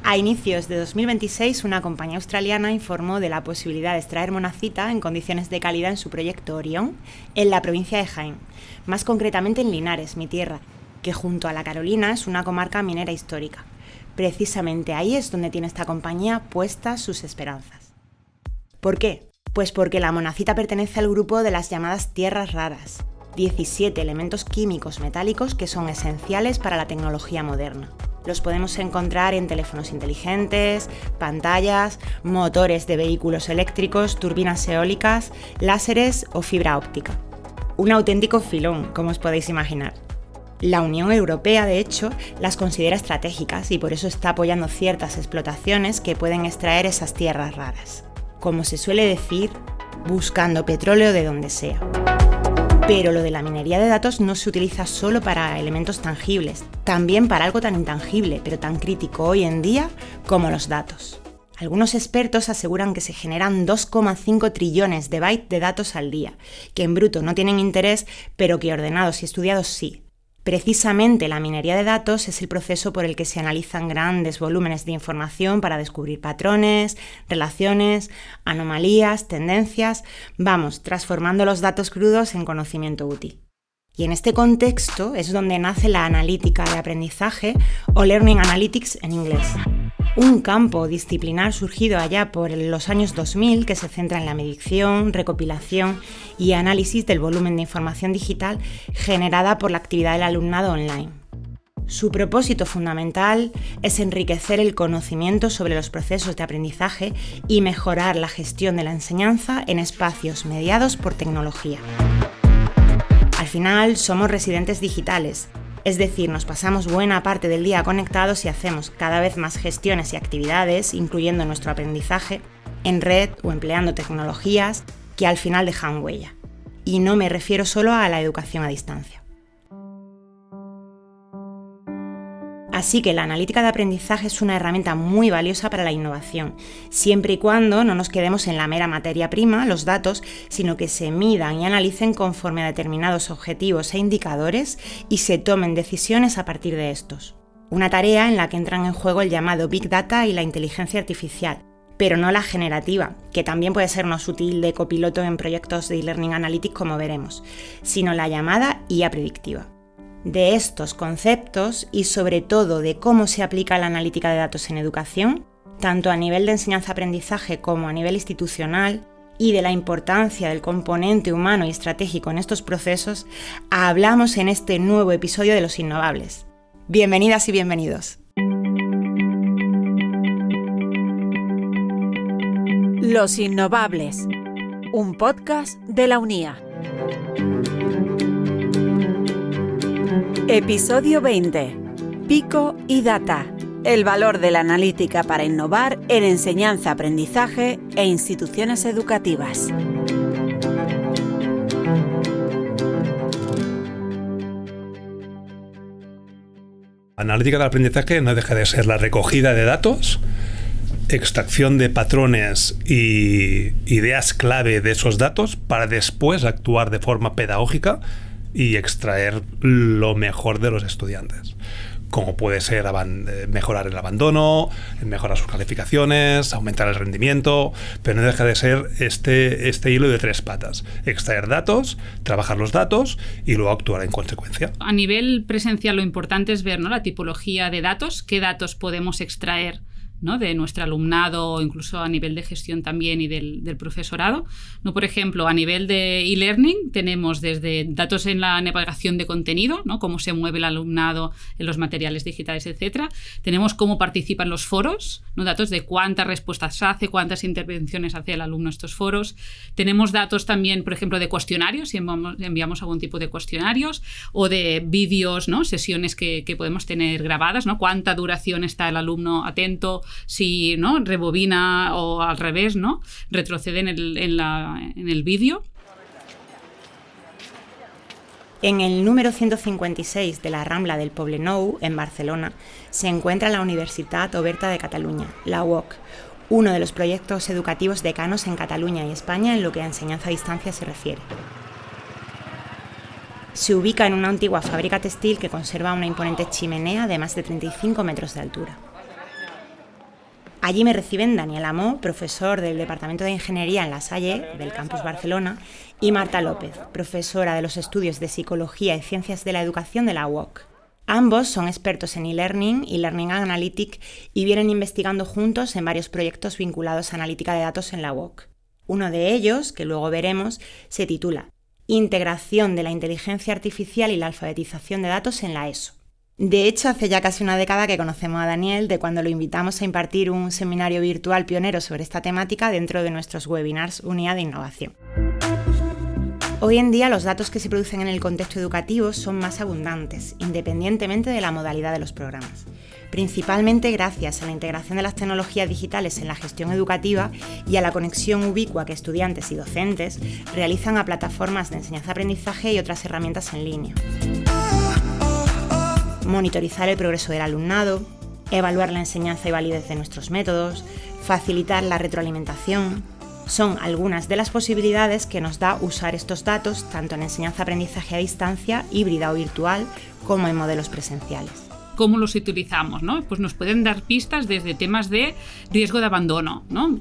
A inicios de 2026, una compañía australiana informó de la posibilidad de extraer monazita en condiciones de calidad en su proyecto Orión, en la provincia de Jaén, más concretamente en Linares, mi tierra, que junto a La Carolina es una comarca minera histórica. Precisamente ahí es donde tiene esta compañía puestas sus esperanzas. ¿Por qué? Pues porque la monazita pertenece al grupo de las llamadas tierras raras, 17 elementos químicos metálicos que son esenciales para la tecnología moderna. Los podemos encontrar en teléfonos inteligentes, pantallas, motores de vehículos eléctricos, turbinas eólicas, láseres o fibra óptica. Un auténtico filón, como os podéis imaginar. La Unión Europea, de hecho, las considera estratégicas y por eso está apoyando ciertas explotaciones que pueden extraer esas tierras raras. Como se suele decir, buscando petróleo de donde sea. Pero lo de la minería de datos no se utiliza solo para elementos tangibles, también para algo tan intangible, pero tan crítico hoy en día como los datos. Algunos expertos aseguran que se generan 2,5 trillones de bytes de datos al día, que en bruto no tienen interés, pero que ordenados y estudiados sí. Precisamente la minería de datos es el proceso por el que se analizan grandes volúmenes de información para descubrir patrones, relaciones, anomalías, tendencias, transformando los datos crudos en conocimiento útil. Y en este contexto es donde nace la analítica de aprendizaje o Learning Analytics en inglés. Un campo disciplinar surgido allá por los años 2000 que se centra en la medición, recopilación y análisis del volumen de información digital generada por la actividad del alumnado online. Su propósito fundamental es enriquecer el conocimiento sobre los procesos de aprendizaje y mejorar la gestión de la enseñanza en espacios mediados por tecnología. Al final, somos residentes digitales. Es decir, nos pasamos buena parte del día conectados y hacemos cada vez más gestiones y actividades, incluyendo nuestro aprendizaje, en red o empleando tecnologías que al final dejan huella. Y no me refiero solo a la educación a distancia. Así que la analítica de aprendizaje es una herramienta muy valiosa para la innovación, siempre y cuando no nos quedemos en la mera materia prima, los datos, sino que se midan y analicen conforme a determinados objetivos e indicadores y se tomen decisiones a partir de estos. Una tarea en la que entran en juego el llamado Big Data y la inteligencia artificial, pero no la generativa, que también puede sernos útil de copiloto en proyectos de e-learning analytics como veremos, sino la llamada IA predictiva. De estos conceptos y sobre todo de cómo se aplica la analítica de datos en educación, tanto a nivel de enseñanza-aprendizaje como a nivel institucional, y de la importancia del componente humano y estratégico en estos procesos, hablamos en este nuevo episodio de Los Innovables. Bienvenidas y bienvenidos. Los Innovables, un podcast de la UNIA. Episodio 20. Pico y Data. El valor de la analítica para innovar en enseñanza, aprendizaje e instituciones educativas. Analítica del aprendizaje no deja de ser la recogida de datos, extracción de patrones y ideas clave de esos datos para después actuar de forma pedagógica y extraer lo mejor de los estudiantes, como puede ser mejorar el abandono, mejorar sus calificaciones, aumentar el rendimiento, pero no deja de ser este hilo de tres patas: extraer datos, trabajar los datos y luego actuar en consecuencia. A nivel presencial lo importante es ver, ¿no?, la tipología de datos, qué datos podemos extraer, ¿no?, de nuestro alumnado, o incluso a nivel de gestión también y del profesorado, ¿no? Por ejemplo, a nivel de e-learning tenemos desde datos en la navegación de contenido, ¿no?, cómo se mueve el alumnado en los materiales digitales, etc. Tenemos cómo participan los foros, ¿no?, datos de cuántas respuestas hace, cuántas intervenciones hace el alumno en estos foros. Tenemos datos también, por ejemplo, de cuestionarios, si enviamos algún tipo de cuestionarios, o de vídeos, ¿no?, sesiones que podemos tener grabadas, ¿no?, cuánta duración está el alumno atento, si, ¿no?, rebobina o al revés, ¿no?, retrocede en el vídeo. En el número 156 de la Rambla del Poblenou, en Barcelona, se encuentra la Universitat Oberta de Catalunya, la UOC, uno de los proyectos educativos decanos en Cataluña y España en lo que a enseñanza a distancia se refiere. Se ubica en una antigua fábrica textil que conserva una imponente chimenea de más de 35 metros de altura. Allí me reciben Daniel Amó, profesor del Departamento de Ingeniería en La Salle, del Campus Barcelona, y Marta López, profesora de los estudios de Psicología y Ciencias de la Educación de la UOC. Ambos son expertos en e-learning y Learning Analytics y vienen investigando juntos en varios proyectos vinculados a analítica de datos en la UOC. Uno de ellos, que luego veremos, se titula Integración de la inteligencia artificial y la alfabetización de datos en la ESO. De hecho, hace ya casi una década que conocemos a Daniel, de cuando lo invitamos a impartir un seminario virtual pionero sobre esta temática dentro de nuestros webinars Unidad de Innovación. Hoy en día los datos que se producen en el contexto educativo son más abundantes, independientemente de la modalidad de los programas, principalmente gracias a la integración de las tecnologías digitales en la gestión educativa y a la conexión ubicua que estudiantes y docentes realizan a plataformas de enseñanza-aprendizaje y otras herramientas en línea. Monitorizar el progreso del alumnado, evaluar la enseñanza y validez de nuestros métodos, facilitar la retroalimentación. Son algunas de las posibilidades que nos da usar estos datos tanto en enseñanza-aprendizaje a distancia, híbrida o virtual, como en modelos presenciales. ¿Cómo los utilizamos, ¿no? Pues nos pueden dar pistas desde temas de riesgo de abandono, ¿no?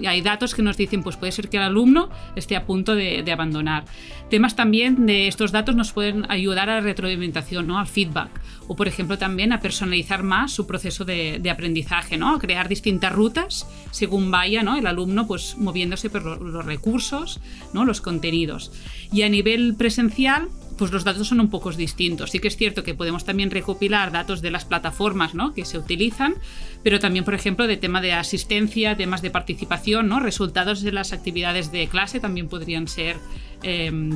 Hay datos que nos dicen, pues puede ser que el alumno esté a punto de abandonar. Temas también de estos datos nos pueden ayudar a la retroalimentación, ¿no? Al feedback. O, por ejemplo, también a personalizar más su proceso de aprendizaje, ¿no? A crear distintas rutas según vaya, ¿no? El alumno pues moviéndose por los recursos, ¿no? Los contenidos. Y a nivel presencial, pues los datos son un poco distintos. Sí que es cierto que podemos también recopilar datos de las plataformas, ¿no? Que se utilizan, pero también, por ejemplo, de tema de asistencia, temas de participación, ¿no? Resultados de las actividades de clase también podrían ser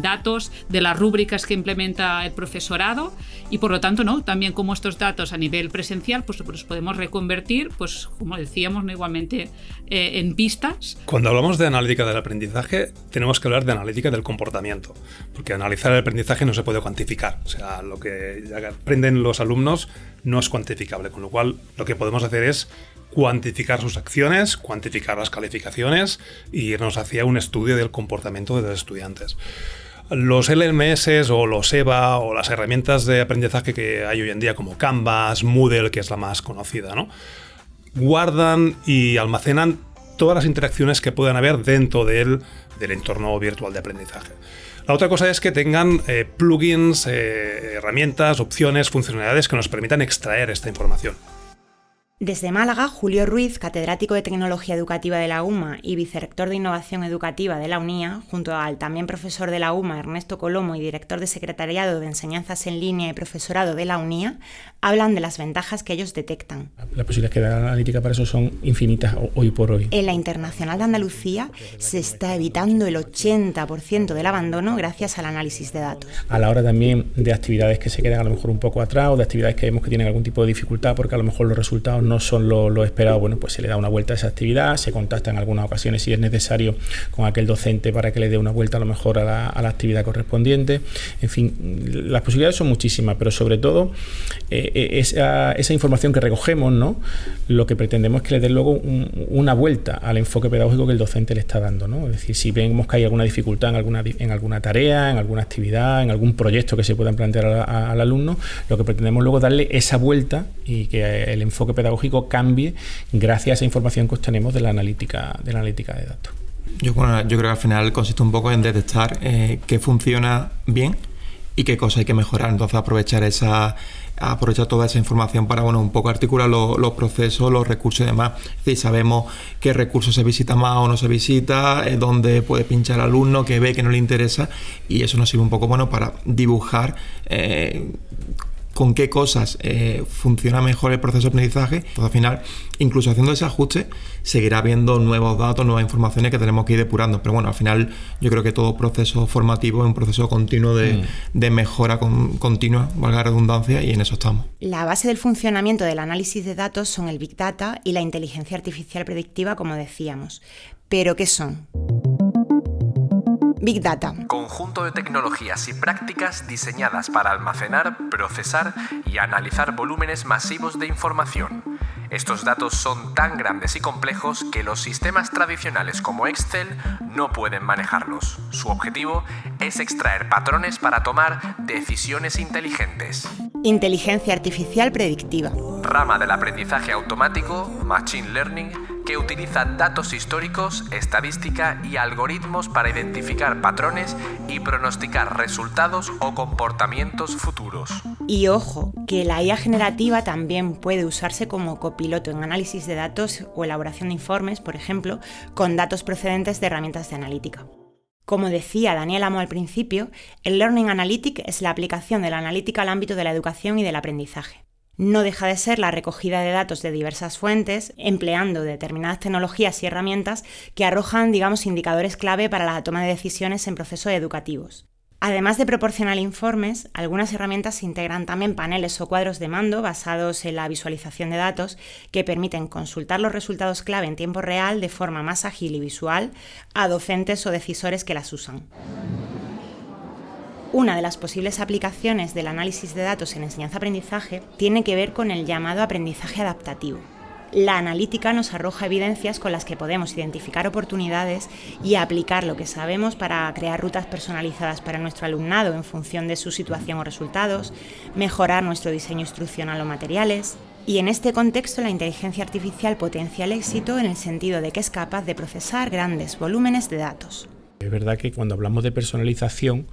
datos de las rúbricas que implementa el profesorado y, por lo tanto, ¿no? También como estos datos a nivel presencial pues los podemos reconvertir, pues como decíamos, ¿no? Igualmente en pistas. Cuando hablamos de analítica del aprendizaje, tenemos que hablar de analítica del comportamiento, porque analizar el aprendizaje no se puede cuantificar. O sea, lo que aprenden los alumnos no es cuantificable, con lo cual lo que podemos hacer es cuantificar sus acciones, cuantificar las calificaciones y irnos hacia un estudio del comportamiento de los estudiantes. Los LMS o los EVA o las herramientas de aprendizaje que hay hoy en día como Canvas, Moodle, que es la más conocida, ¿no? Guardan y almacenan todas las interacciones que puedan haber dentro del entorno virtual de aprendizaje. La otra cosa es que tengan plugins, herramientas, opciones, funcionalidades que nos permitan extraer esta información. Desde Málaga, Julio Ruiz, catedrático de Tecnología Educativa de la UMA y vicerrector de Innovación Educativa de la UNIA, junto al también profesor de la UMA, Ernesto Colomo, y director de Secretariado de Enseñanzas en Línea y Profesorado de la UNIA, hablan de las ventajas que ellos detectan. Las posibilidades que da la analítica para eso son infinitas hoy por hoy. En la Internacional de Andalucía se está evitando el 80% del abandono gracias al análisis de datos. A la hora también de actividades que se quedan a lo mejor un poco atrás o de actividades que vemos que tienen algún tipo de dificultad porque a lo mejor los resultados no son lo esperado, bueno, pues se le da una vuelta a esa actividad, se contacta en algunas ocasiones si es necesario con aquel docente para que le dé una vuelta a lo mejor a la actividad correspondiente. En fin, las posibilidades son muchísimas, pero sobre todo esa información que recogemos, ¿no? Lo que pretendemos es que le dé luego una vuelta al enfoque pedagógico que el docente le está dando, ¿no? Es decir, si vemos que hay alguna dificultad en alguna tarea, en alguna actividad, en algún proyecto que se puedan plantear al alumno, lo que pretendemos luego darle esa vuelta y que el enfoque pedagógico cambie gracias a esa información que obtenemos de la analítica de datos. Yo creo que al final consiste un poco en detectar qué funciona bien y qué cosas hay que mejorar. Entonces aprovechar toda esa información para un poco articular los procesos, los recursos y demás. Es decir, sabemos qué recursos se visita más o no se visita, dónde puede pinchar el alumno, qué ve que no le interesa, y eso nos sirve un poco para dibujar con qué cosas funciona mejor el proceso de aprendizaje. Entonces, al final, incluso haciendo ese ajuste, seguirá habiendo nuevos datos, nuevas informaciones que tenemos que ir depurando. Pero bueno, al final, yo creo que todo proceso formativo es un proceso continuo de mejora continua, valga la redundancia, y en eso estamos. La base del funcionamiento del análisis de datos son el Big Data y la inteligencia artificial predictiva, como decíamos. ¿Pero qué son? Big Data. Conjunto de tecnologías y prácticas diseñadas para almacenar, procesar y analizar volúmenes masivos de información. Estos datos son tan grandes y complejos que los sistemas tradicionales como Excel no pueden manejarlos. Su objetivo es extraer patrones para tomar decisiones inteligentes. Inteligencia artificial predictiva. rama del aprendizaje automático, Machine Learning, que utiliza datos históricos, estadística y algoritmos para identificar patrones y pronosticar resultados o comportamientos futuros. Y ojo, que la IA generativa también puede usarse como copiloto en análisis de datos o elaboración de informes, por ejemplo, con datos procedentes de herramientas de analítica. Como decía Daniel Amo al principio, el Learning Analytic es la aplicación de la analítica al ámbito de la educación y del aprendizaje. No deja de ser la recogida de datos de diversas fuentes, empleando determinadas tecnologías y herramientas que arrojan, indicadores clave para la toma de decisiones en procesos educativos. Además de proporcionar informes, algunas herramientas integran también paneles o cuadros de mando basados en la visualización de datos que permiten consultar los resultados clave en tiempo real de forma más ágil y visual a docentes o decisores que las usan. Una de las posibles aplicaciones del análisis de datos en enseñanza-aprendizaje tiene que ver con el llamado aprendizaje adaptativo. La analítica nos arroja evidencias con las que podemos identificar oportunidades y aplicar lo que sabemos para crear rutas personalizadas para nuestro alumnado en función de su situación o resultados, mejorar nuestro diseño instruccional o materiales. Y en este contexto la inteligencia artificial potencia el éxito en el sentido de que es capaz de procesar grandes volúmenes de datos. Es verdad que cuando hablamos de personalización,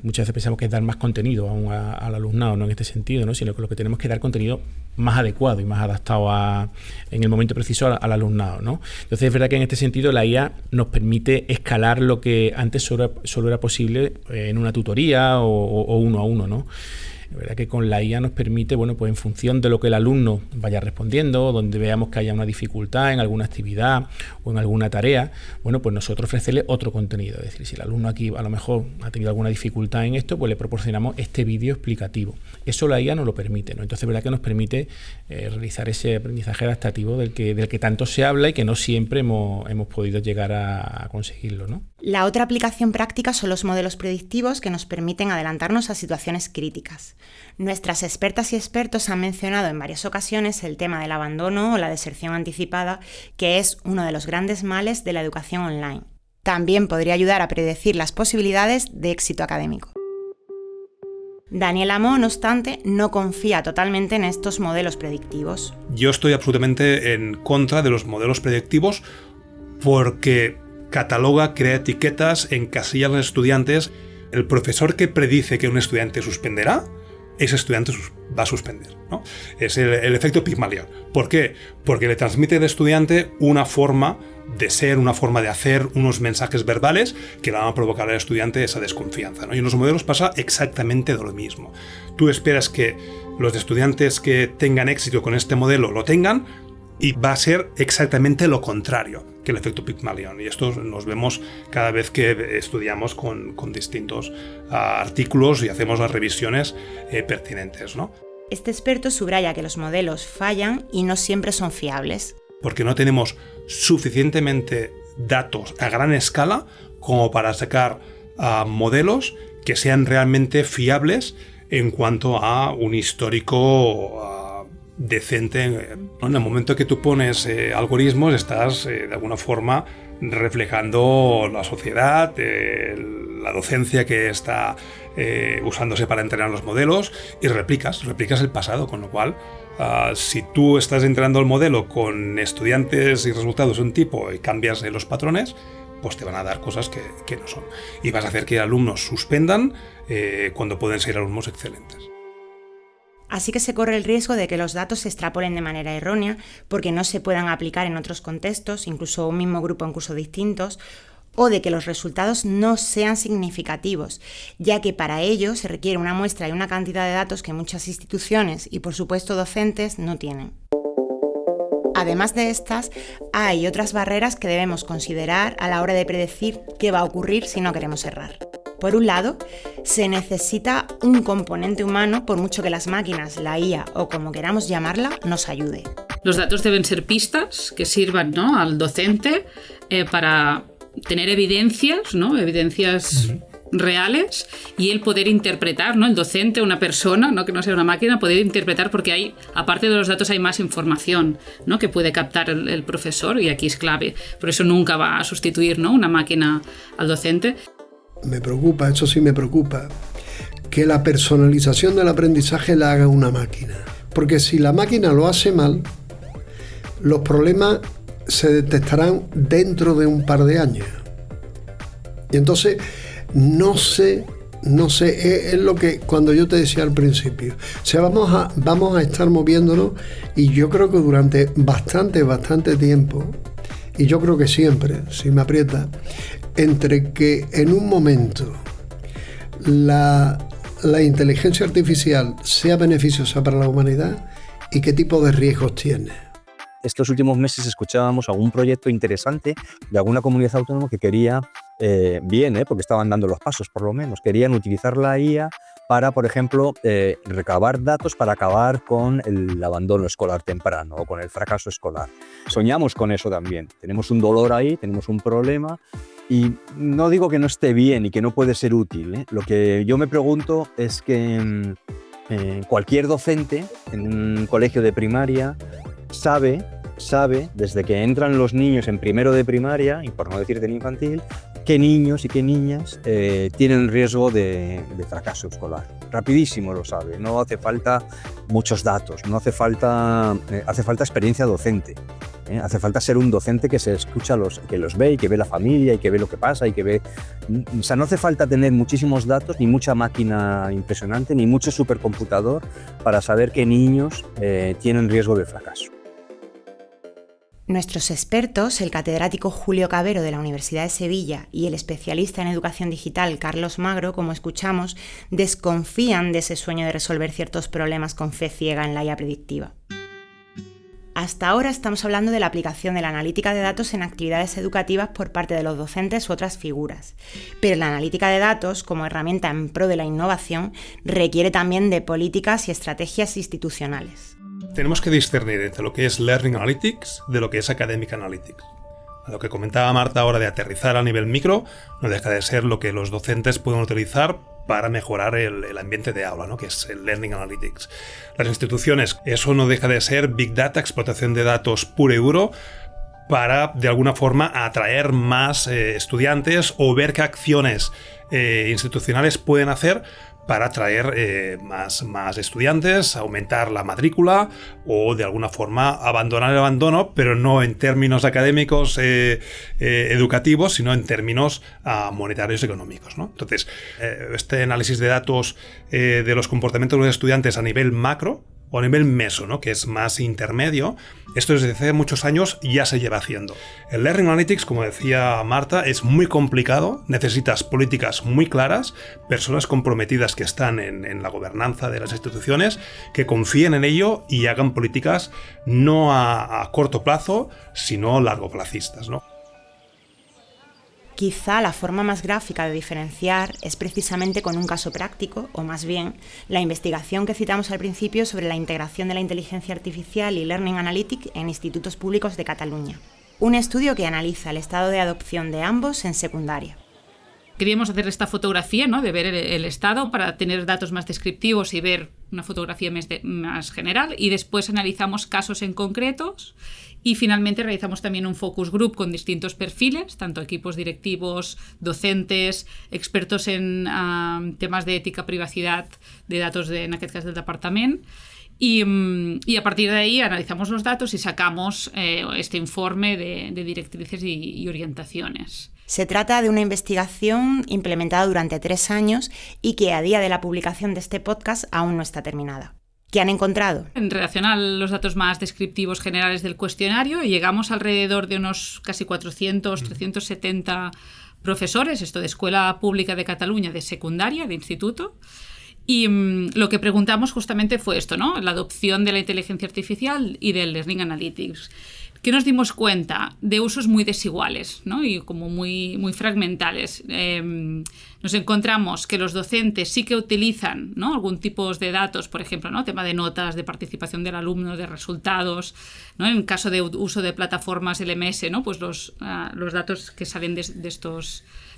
muchas veces pensamos que es dar más contenido al alumnado, no en este sentido, ¿no? Sino que lo que tenemos que dar contenido más adecuado y más adaptado en el momento preciso al alumnado, ¿no? Entonces es verdad que en este sentido la IA nos permite escalar lo que antes solo era posible en una tutoría o uno a uno, ¿no? Es verdad que con la IA nos permite, pues en función de lo que el alumno vaya respondiendo, donde veamos que haya una dificultad en alguna actividad o en alguna tarea, pues nosotros ofrecerle otro contenido. Es decir, si el alumno aquí a lo mejor ha tenido alguna dificultad en esto, pues le proporcionamos este vídeo explicativo. Eso la IA nos lo permite, ¿no? Entonces es verdad que nos permite realizar ese aprendizaje adaptativo del que tanto se habla y que no siempre hemos podido llegar a conseguirlo, ¿no? La otra aplicación práctica son los modelos predictivos que nos permiten adelantarnos a situaciones críticas. Nuestras expertas y expertos han mencionado en varias ocasiones el tema del abandono o la deserción anticipada, que es uno de los grandes males de la educación online. También podría ayudar a predecir las posibilidades de éxito académico. Daniel Amo, no obstante, no confía totalmente en estos modelos predictivos. Yo estoy absolutamente en contra de los modelos predictivos porque cataloga, crea etiquetas, encasilla a los estudiantes. El profesor que predice que un estudiante suspenderá, ese estudiante va a suspender, ¿no? Es el efecto Pygmalion. ¿Por qué? Porque le transmite al estudiante una forma de ser, una forma de hacer, unos mensajes verbales que le van a provocar al estudiante esa desconfianza, ¿no? Y en los modelos pasa exactamente lo mismo. Tú esperas que los estudiantes que tengan éxito con este modelo lo tengan, y va a ser exactamente lo contrario que el efecto Pygmalion. Y esto nos vemos cada vez que estudiamos con distintos artículos y hacemos las revisiones pertinentes, ¿no? Este experto subraya que los modelos fallan y no siempre son fiables. Porque no tenemos suficientemente datos a gran escala como para sacar modelos que sean realmente fiables en cuanto a un histórico decente. En el momento que tú pones algoritmos, estás de alguna forma reflejando la sociedad, la docencia que está usándose para entrenar los modelos, y replicas el pasado, con lo cual si tú estás entrenando el modelo con estudiantes y resultados de un tipo y cambias los patrones, pues te van a dar cosas que no son, y vas a hacer que alumnos suspendan cuando pueden ser alumnos excelentes. Así que se corre el riesgo de que los datos se extrapolen de manera errónea porque no se puedan aplicar en otros contextos, incluso un mismo grupo en cursos distintos, o de que los resultados no sean significativos, ya que para ello se requiere una muestra y una cantidad de datos que muchas instituciones y por supuesto docentes no tienen. Además de estas, hay otras barreras que debemos considerar a la hora de predecir qué va a ocurrir si no queremos errar. Por un lado, se necesita un componente humano, por mucho que las máquinas, la IA o como queramos llamarla, nos ayude. Los datos deben ser pistas que sirvan, ¿no?, al docente para tener evidencias, ¿no?, evidencias reales, y el poder interpretar, ¿no?, el docente, una persona, ¿no?, que no sea una máquina, poder interpretar, porque hay, aparte de los datos, hay más información, ¿no?, que puede captar el profesor, y aquí es clave. Por eso nunca va a sustituir, ¿no?, una máquina al docente. Me preocupa, eso sí me preocupa, que la personalización del aprendizaje la haga una máquina. Porque si la máquina lo hace mal, los problemas se detectarán dentro de un par de años. Y entonces, no sé, es lo que cuando yo te decía al principio. O sea, vamos a estar moviéndonos, y yo creo que durante bastante tiempo, y yo creo que siempre, si me aprieta, entre que en un momento la inteligencia artificial sea beneficiosa para la humanidad y qué tipo de riesgos tiene. Estos últimos meses escuchábamos algún proyecto interesante de alguna comunidad autónoma que quería, porque estaban dando los pasos por lo menos, querían utilizar la IA para, por ejemplo, recabar datos para acabar con el abandono escolar temprano o con el fracaso escolar. Soñamos con eso también. Tenemos un dolor ahí, tenemos un problema, y no digo que no esté bien y que no puede ser útil, ¿eh? Lo que yo me pregunto es que cualquier docente en un colegio de primaria sabe, desde que entran los niños en primero de primaria, y por no decir en infantil, qué niños y qué niñas tienen riesgo de fracaso escolar. Rapidísimo lo sabe, no hace falta muchos datos, no hace falta, hace falta experiencia docente. Hace falta ser un docente que se escucha, que los ve y que ve la familia y que ve lo que pasa y que ve... O sea, no hace falta tener muchísimos datos, ni mucha máquina impresionante, ni mucho supercomputador para saber qué niños tienen riesgo de fracaso. Nuestros expertos, el catedrático Julio Cabero de la Universidad de Sevilla y el especialista en educación digital Carlos Magro, como escuchamos, desconfían de ese sueño de resolver ciertos problemas con fe ciega en la IA predictiva. Hasta ahora estamos hablando de la aplicación de la analítica de datos en actividades educativas por parte de los docentes u otras figuras. Pero la analítica de datos, como herramienta en pro de la innovación, requiere también de políticas y estrategias institucionales. Tenemos que discernir entre lo que es Learning Analytics de lo que es Academic Analytics. Lo que comentaba Marta ahora de aterrizar a nivel micro no deja de ser lo que los docentes pueden utilizar para mejorar el ambiente de aula, ¿no? Que es el Learning Analytics. Las instituciones, eso no deja de ser Big Data, explotación de datos puro y duro, para de alguna forma atraer más estudiantes o ver qué acciones institucionales pueden hacer para atraer más estudiantes, aumentar la matrícula o de alguna forma abandonar el abandono, pero no en términos académicos educativos, sino en términos monetarios y económicos, ¿no? Entonces, este análisis de datos de los comportamientos de los estudiantes a nivel macro o a nivel meso, ¿no? Que es más intermedio, esto desde hace muchos años ya se lleva haciendo. El Learning Analytics, como decía Marta, es muy complicado, necesitas políticas muy claras, personas comprometidas que están en la gobernanza de las instituciones, que confíen en ello y hagan políticas no a corto plazo, sino largoplacistas, ¿no? Quizá la forma más gráfica de diferenciar es precisamente con un caso práctico, o más bien, la investigación que citamos al principio sobre la integración de la inteligencia artificial y Learning Analytics en institutos públicos de Cataluña. Un estudio que analiza el estado de adopción de ambos en secundaria. Queríamos hacer esta fotografía, ¿no? De ver el estado para tener datos más descriptivos y ver una fotografía más general, y después analizamos casos en concretos y finalmente realizamos también un focus group con distintos perfiles, tanto equipos directivos, docentes, expertos en temas de ética, privacidad de datos en aquest cas del departament. Y a partir de ahí analizamos los datos y sacamos este informe de directrices y orientaciones. Se trata de una investigación implementada durante 3 años y que a día de la publicación de este podcast aún no está terminada. ¿Qué han encontrado? En relación a los datos más descriptivos generales del cuestionario, llegamos alrededor de unos casi 400, 370 profesores, esto de escuela pública de Cataluña, de secundaria, de instituto. Y lo que preguntamos justamente fue esto, ¿no? La adopción de la inteligencia artificial y del Learning Analytics. ¿Qué nos dimos cuenta? De usos muy desiguales, ¿no? Y como muy fragmentales. Nos encontramos que los docentes sí que utilizan, ¿no? Algún tipo de datos, por ejemplo, ¿no? Tema de notas, de participación del alumno, de resultados, ¿no? En caso de uso de plataformas LMS, ¿no? Pues los datos que salen de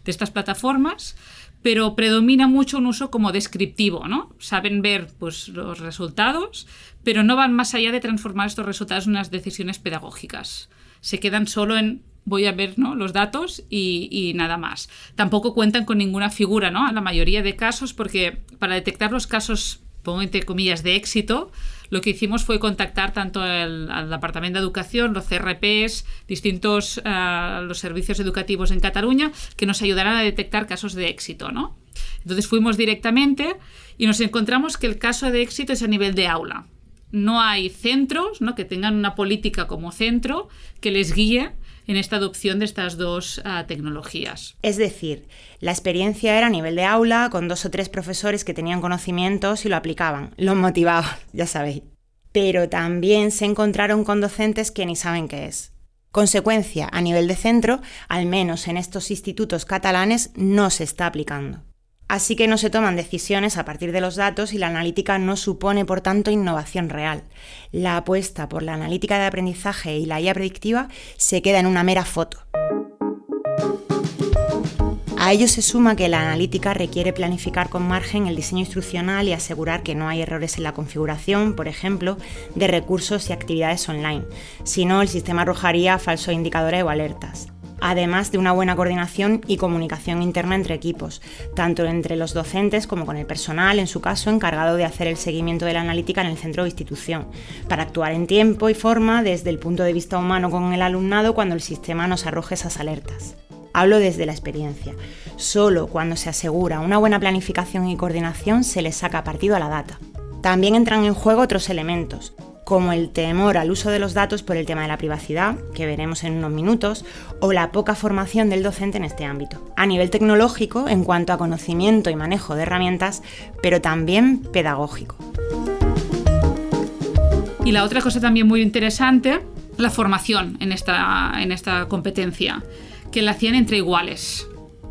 estas plataformas, pero predomina mucho un uso como descriptivo, ¿no? Saben ver pues, los resultados, pero no van más allá de transformar estos resultados en unas decisiones pedagógicas. Se quedan solo en voy a ver, ¿no? Los datos y nada más. Tampoco cuentan con ninguna figura, ¿no? En la mayoría de casos, porque para detectar los casos pongo entre comillas, de éxito, lo que hicimos fue contactar tanto al Departamento de Educación, los CRPs, distintos los servicios educativos en Cataluña, que nos ayudaran a detectar casos de éxito, ¿no? Entonces fuimos directamente y nos encontramos que el caso de éxito es a nivel de aula. No hay centros, ¿no?, que tengan una política como centro que les guíe en esta adopción de estas dos tecnologías. Es decir, la experiencia era a nivel de aula, con 2 o 3 profesores que tenían conocimientos y lo aplicaban, los motivaban, ya sabéis. Pero también se encontraron con docentes que ni saben qué es. Consecuencia, a nivel de centro, al menos en estos institutos catalanes, no se está aplicando. Así que no se toman decisiones a partir de los datos y la analítica no supone, por tanto, innovación real. La apuesta por la analítica de aprendizaje y la IA predictiva se queda en una mera foto. A ello se suma que la analítica requiere planificar con margen el diseño instruccional y asegurar que no hay errores en la configuración, por ejemplo, de recursos y actividades online. Si no, el sistema arrojaría falsos indicadores o alertas. Además de una buena coordinación y comunicación interna entre equipos, tanto entre los docentes como con el personal, en su caso, encargado de hacer el seguimiento de la analítica en el centro o institución, para actuar en tiempo y forma desde el punto de vista humano con el alumnado cuando el sistema nos arroje esas alertas. Hablo desde la experiencia. Solo cuando se asegura una buena planificación y coordinación se le saca partido a la data. También entran en juego otros elementos, como el temor al uso de los datos por el tema de la privacidad, que veremos en unos minutos, o la poca formación del docente en este ámbito. A nivel tecnológico, en cuanto a conocimiento y manejo de herramientas, pero también pedagógico. Y la otra cosa también muy interesante, la formación en esta competencia, que la hacían entre iguales.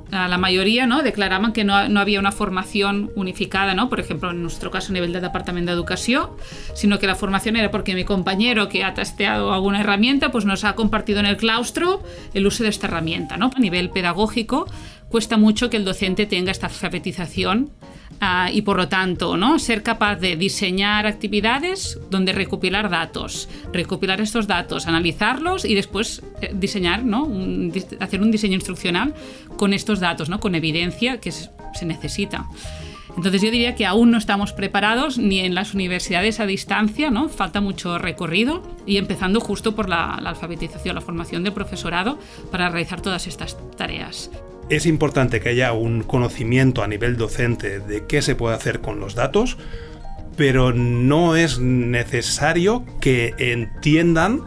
La mayoría, ¿no?, declaraban que no había una formación unificada, ¿no?, por ejemplo, en nuestro caso a nivel del Departamento de Educación, sino que la formación era porque mi compañero que ha testeado alguna herramienta pues nos ha compartido en el claustro el uso de esta herramienta, ¿no? A nivel pedagógico cuesta mucho que el docente tenga esta alfabetización y por lo tanto, ¿no?, ser capaz de diseñar actividades donde recopilar estos datos, analizarlos y después diseñar, ¿no?, hacer un diseño instruccional con estos datos, ¿no?, con evidencia que se necesita. Entonces yo diría que aún no estamos preparados ni en las universidades a distancia, ¿no? Falta mucho recorrido y empezando justo por la alfabetización, la formación del profesorado para realizar todas estas tareas. Es importante que haya un conocimiento a nivel docente de qué se puede hacer con los datos, pero no es necesario que entiendan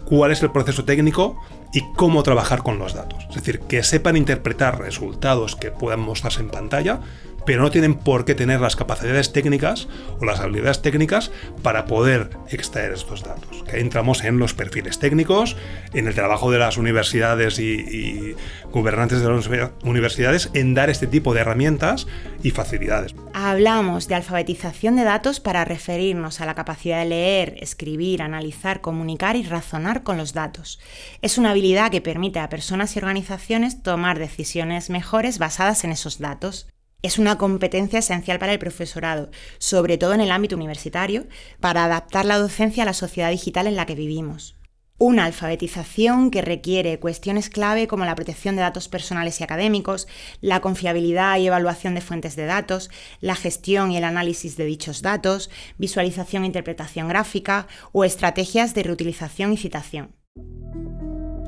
cuál es el proceso técnico y cómo trabajar con los datos. Es decir, que sepan interpretar resultados que puedan mostrarse en pantalla, pero no tienen por qué tener las capacidades técnicas o las habilidades técnicas para poder extraer estos datos. Que ahí entramos en los perfiles técnicos, en el trabajo de las universidades y gobernantes de las universidades en dar este tipo de herramientas y facilidades. Hablamos de alfabetización de datos para referirnos a la capacidad de leer, escribir, analizar, comunicar y razonar con los datos. Es una habilidad que permite a personas y organizaciones tomar decisiones mejores basadas en esos datos. Es una competencia esencial para el profesorado, sobre todo en el ámbito universitario, para adaptar la docencia a la sociedad digital en la que vivimos. Una alfabetización que requiere cuestiones clave como la protección de datos personales y académicos, la confiabilidad y evaluación de fuentes de datos, la gestión y el análisis de dichos datos, visualización e interpretación gráfica o estrategias de reutilización y citación.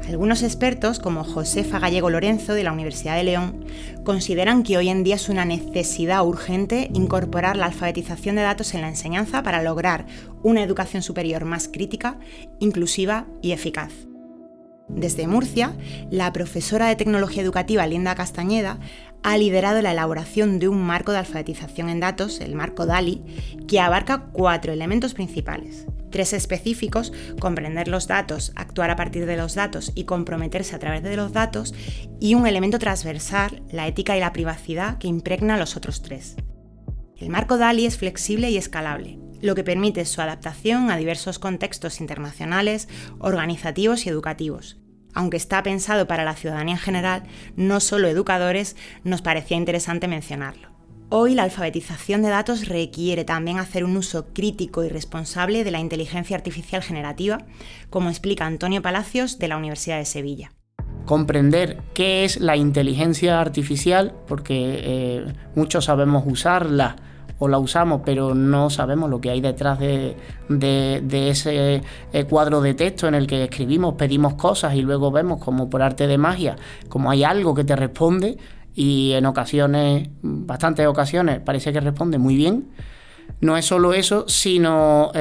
Algunos expertos, como Josefa Gallego Lorenzo de la Universidad de León, consideran que hoy en día es una necesidad urgente incorporar la alfabetización de datos en la enseñanza para lograr una educación superior más crítica, inclusiva y eficaz. Desde Murcia, la profesora de Tecnología Educativa Linda Castañeda ha liderado la elaboración de un marco de alfabetización en datos, el marco DALI, que abarca 4 elementos principales. 3 específicos, comprender los datos, actuar a partir de los datos y comprometerse a través de los datos, y un elemento transversal, la ética y la privacidad, que impregna los otros 3. El marco DALI es flexible y escalable, lo que permite su adaptación a diversos contextos internacionales, organizativos y educativos. Aunque está pensado para la ciudadanía en general, no solo educadores, nos parecía interesante mencionarlo. Hoy la alfabetización de datos requiere también hacer un uso crítico y responsable de la inteligencia artificial generativa, como explica Antonio Palacios de la Universidad de Sevilla. Comprender qué es la inteligencia artificial, porque muchos sabemos usarla o la usamos, pero no sabemos lo que hay detrás de ese cuadro de texto en el que escribimos, pedimos cosas y luego vemos como por arte de magia, como hay algo que te responde y en ocasiones, bastantes ocasiones, parece que responde muy bien. No es solo eso, sino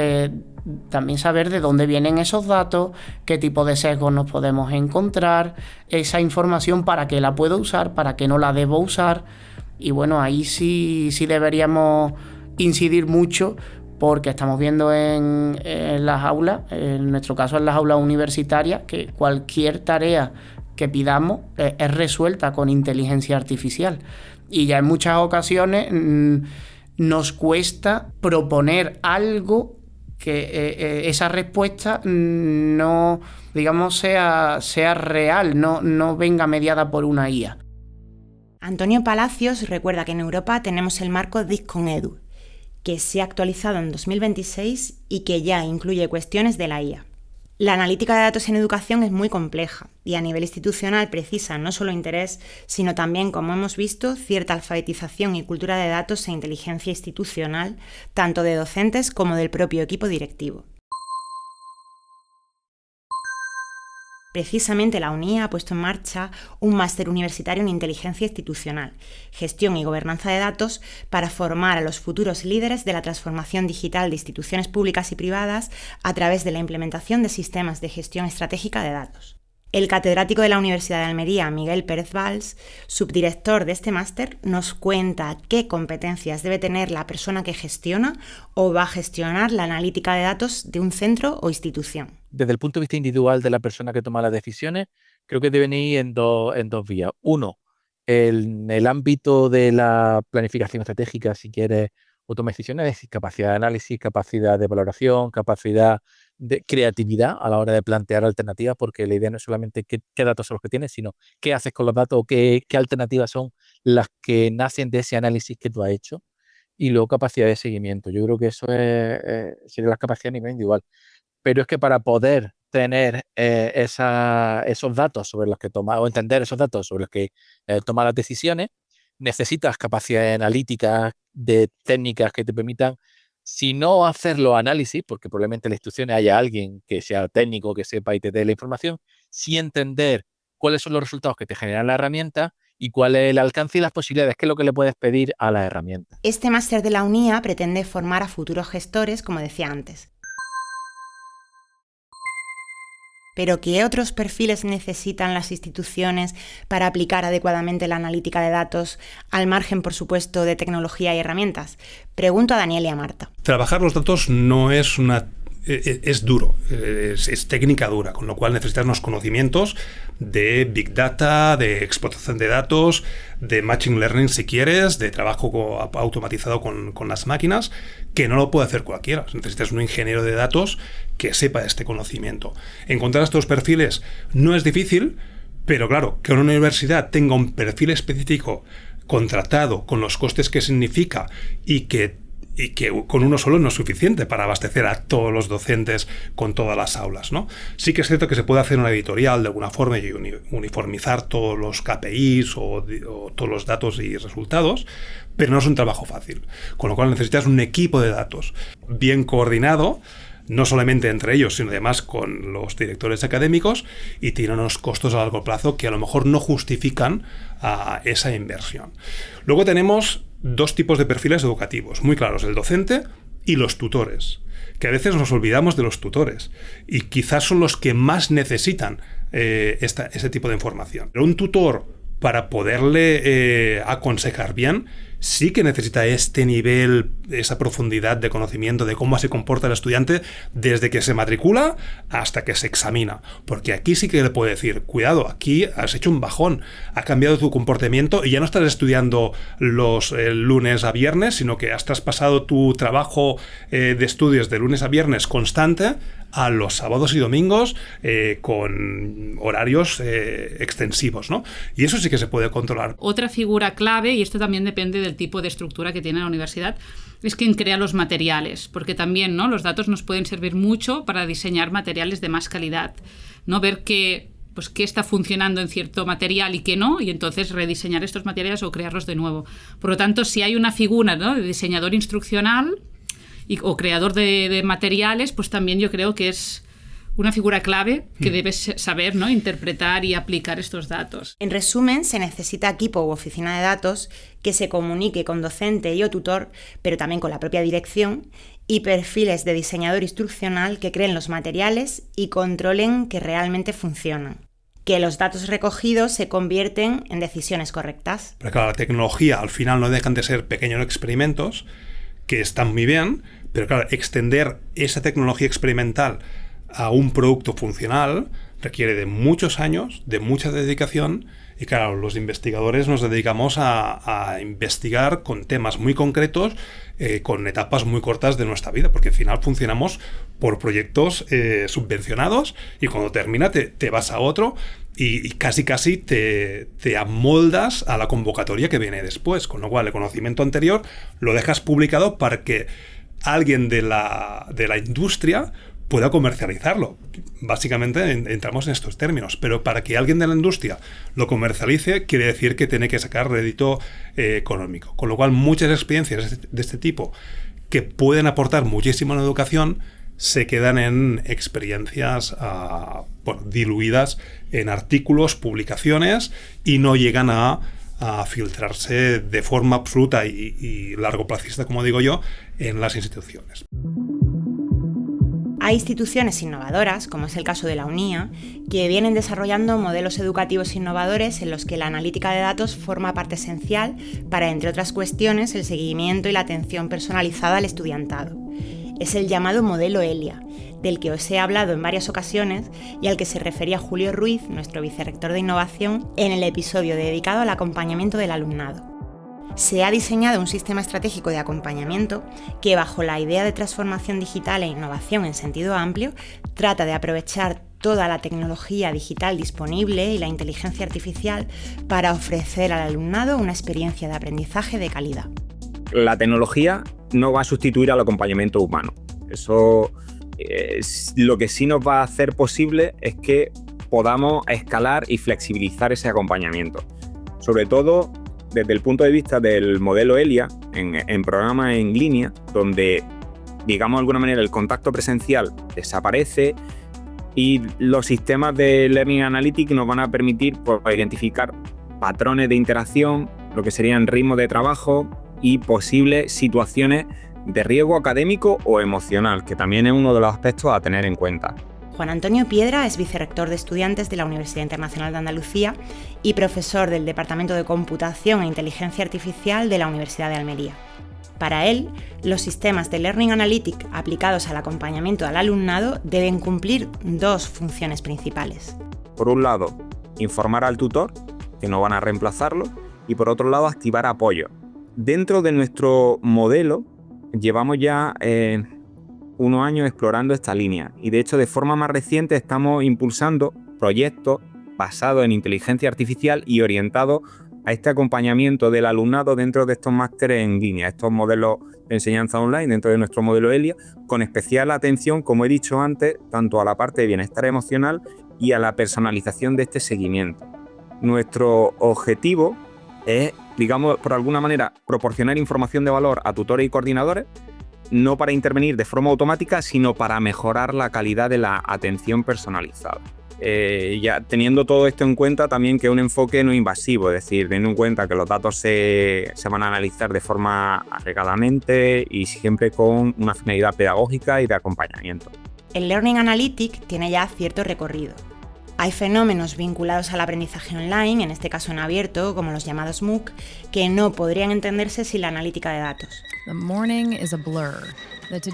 también saber de dónde vienen esos datos, qué tipo de sesgos nos podemos encontrar, esa información para qué la puedo usar, para qué no la debo usar. Y bueno, ahí sí deberíamos incidir mucho, porque estamos viendo en las aulas, en nuestro caso en las aulas universitarias, que cualquier tarea que pidamos es resuelta con inteligencia artificial. Y ya en muchas ocasiones nos cuesta proponer algo que esa respuesta no, digamos, sea real, no venga mediada por una IA. Antonio Palacios recuerda que en Europa tenemos el marco DISCON-EDU, que se ha actualizado en 2026 y que ya incluye cuestiones de la IA. La analítica de datos en educación es muy compleja y a nivel institucional precisa no solo interés, sino también, como hemos visto, cierta alfabetización y cultura de datos e inteligencia institucional, tanto de docentes como del propio equipo directivo. Precisamente la UNIA ha puesto en marcha un máster universitario en inteligencia institucional, gestión y gobernanza de datos para formar a los futuros líderes de la transformación digital de instituciones públicas y privadas a través de la implementación de sistemas de gestión estratégica de datos. El catedrático de la Universidad de Almería, Miguel Pérez Valls, subdirector de este máster, nos cuenta qué competencias debe tener la persona que gestiona o va a gestionar la analítica de datos de un centro o institución. Desde el punto de vista individual de la persona que toma las decisiones, creo que deben ir en dos vías. Uno, en el ámbito de la planificación estratégica, si quieres, o toma decisiones, es decir, capacidad de análisis, capacidad de valoración, capacidad de creatividad a la hora de plantear alternativas, porque la idea no es solamente qué datos son los que tienes, sino qué haces con los datos o qué alternativas son las que nacen de ese análisis que tú has hecho. Y luego capacidad de seguimiento. Yo creo que eso sería la capacidad a nivel individual. Pero es que para poder tener esos datos sobre los que toma, o entender esos datos sobre los que toma las decisiones, necesitas capacidades analíticas, de técnicas que te permitan, si no hacer los análisis, porque probablemente en la institución haya alguien que sea técnico, que sepa y te dé la información, sí entender cuáles son los resultados que te generan la herramienta y cuál es el alcance y las posibilidades, qué es lo que le puedes pedir a la herramienta. Este máster de la UNIA pretende formar a futuros gestores, como decía antes. Pero ¿qué otros perfiles necesitan las instituciones para aplicar adecuadamente la analítica de datos, al margen, por supuesto, de tecnología y herramientas? Pregunto a Daniel y a Marta. Trabajar los datos no es es duro, es técnica dura, con lo cual necesitas unos conocimientos de Big Data, de explotación de datos, de Machine Learning si quieres, de trabajo automatizado con las máquinas, que no lo puede hacer cualquiera. Necesitas un ingeniero de datos que sepa este conocimiento. Encontrar estos perfiles no es difícil, pero claro, que una universidad tenga un perfil específico contratado con los costes que significa y que con uno solo no es suficiente para abastecer a todos los docentes con todas las aulas, ¿no? Sí que es cierto que se puede hacer una editorial de alguna forma y uniformizar todos los KPIs o todos los datos y resultados, pero no es un trabajo fácil. Con lo cual necesitas un equipo de datos bien coordinado, no solamente entre ellos, sino además con los directores académicos, y tiene unos costos a largo plazo que a lo mejor no justifican esa inversión. Luego tenemos dos tipos de perfiles educativos muy claros, el docente y los tutores, que a veces nos olvidamos de los tutores y quizás son los que más necesitan ese tipo de información. Pero un tutor, para poderle aconsejar bien, sí que necesita este nivel, esa profundidad de conocimiento de cómo se comporta el estudiante desde que se matricula hasta que se examina. Porque aquí sí que le puede decir, cuidado, aquí has hecho un bajón, ha cambiado tu comportamiento y ya no estás estudiando los lunes a viernes, sino que has traspasado tu trabajo de estudios de lunes a viernes constante a los sábados y domingos con horarios extensivos, ¿no? Y eso sí que se puede controlar. Otra figura clave, y esto también depende del tipo de estructura que tiene la universidad, es quien crea los materiales, porque también, ¿no?, los datos nos pueden servir mucho para diseñar materiales de más calidad, ¿no? Ver que pues qué está funcionando en cierto material y qué no, y entonces rediseñar estos materiales o crearlos de nuevo. Por lo tanto, si hay una figura, ¿no?, de diseñador instruccional o creador de materiales, pues también yo creo que es una figura clave que debes saber, ¿no?, interpretar y aplicar estos datos. En resumen, se necesita equipo u oficina de datos que se comunique con docente y o tutor, pero también con la propia dirección, y perfiles de diseñador instruccional que creen los materiales y controlen que realmente funcionan. Que los datos recogidos se convierten en decisiones correctas. Pero claro, la tecnología al final no dejan de ser pequeños experimentos que están muy bien, pero claro, extender esa tecnología experimental a un producto funcional requiere de muchos años, de mucha dedicación, y claro, los investigadores nos dedicamos a investigar con temas muy concretos, con etapas muy cortas de nuestra vida, porque al final funcionamos por proyectos subvencionados, y cuando termina te vas a otro y casi te amoldas a la convocatoria que viene después, con lo cual el conocimiento anterior lo dejas publicado para que alguien de la industria pueda comercializarlo. Básicamente entramos en estos términos, pero para que alguien de la industria lo comercialice quiere decir que tiene que sacar rédito económico. Con lo cual muchas experiencias de este tipo que pueden aportar muchísimo en la educación se quedan en experiencias diluidas en artículos, publicaciones, y no llegan a filtrarse de forma absoluta y largoplacista, como digo yo, en las instituciones. Hay instituciones innovadoras, como es el caso de la UNIA, que vienen desarrollando modelos educativos innovadores en los que la analítica de datos forma parte esencial para, entre otras cuestiones, el seguimiento y la atención personalizada al estudiantado. Es el llamado modelo ELIA, del que os he hablado en varias ocasiones y al que se refería Julio Ruiz, nuestro vicerrector de innovación, en el episodio dedicado al acompañamiento del alumnado. Se ha diseñado un sistema estratégico de acompañamiento que, bajo la idea de transformación digital e innovación en sentido amplio, trata de aprovechar toda la tecnología digital disponible y la inteligencia artificial para ofrecer al alumnado una experiencia de aprendizaje de calidad. La tecnología no va a sustituir al acompañamiento humano. Eso lo que sí nos va a hacer posible es que podamos escalar y flexibilizar ese acompañamiento. Sobre todo desde el punto de vista del modelo ELIA, en programas en línea, donde, digamos de alguna manera, el contacto presencial desaparece y los sistemas de Learning Analytics nos van a permitir identificar patrones de interacción, lo que serían ritmos de trabajo y posibles situaciones de riesgo académico o emocional, que también es uno de los aspectos a tener en cuenta. Juan Antonio Piedra es vicerrector de estudiantes de la Universidad Internacional de Andalucía y profesor del Departamento de Computación e Inteligencia Artificial de la Universidad de Almería. Para él, los sistemas de Learning Analytics aplicados al acompañamiento al alumnado deben cumplir dos funciones principales. Por un lado, informar al tutor, que no van a reemplazarlo, y por otro lado, activar apoyo. Dentro de nuestro modelo, llevamos ya unos años explorando esta línea y de hecho de forma más reciente estamos impulsando proyectos basados en inteligencia artificial y orientados a este acompañamiento del alumnado dentro de estos másteres en línea, estos modelos de enseñanza online dentro de nuestro modelo ELIA, con especial atención, como he dicho antes, tanto a la parte de bienestar emocional y a la personalización de este seguimiento. Nuestro objetivo es, digamos, por alguna manera, proporcionar información de valor a tutores y coordinadores, no para intervenir de forma automática, sino para mejorar la calidad de la atención personalizada. Ya teniendo todo esto en cuenta, también que es un enfoque no invasivo, es decir, teniendo en cuenta que los datos se van a analizar de forma agregadamente y siempre con una finalidad pedagógica y de acompañamiento. El Learning Analytics tiene ya cierto recorrido. Hay fenómenos vinculados al aprendizaje online, en este caso en abierto, como los llamados MOOC, que no podrían entenderse sin la analítica de datos.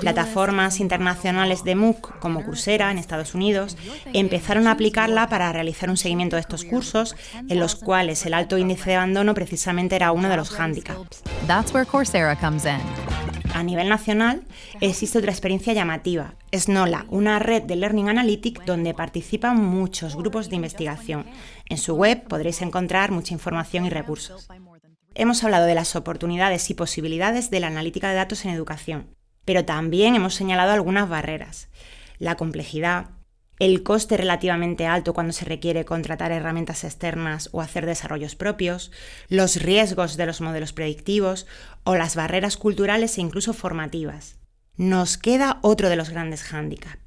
Plataformas internacionales de MOOC, como Coursera en Estados Unidos, empezaron a aplicarla para realizar un seguimiento de estos cursos, en los cuales el alto índice de abandono precisamente era uno de los hándicaps. A nivel nacional, existe otra experiencia llamativa, Snola, una red de Learning Analytics donde participan muchos grupos de investigación. En su web podréis encontrar mucha información y recursos. Hemos hablado de las oportunidades y posibilidades de la analítica de datos en educación, pero también hemos señalado algunas barreras: la complejidad, el coste relativamente alto cuando se requiere contratar herramientas externas o hacer desarrollos propios, los riesgos de los modelos predictivos o las barreras culturales e incluso formativas. Nos queda otro de los grandes hándicaps,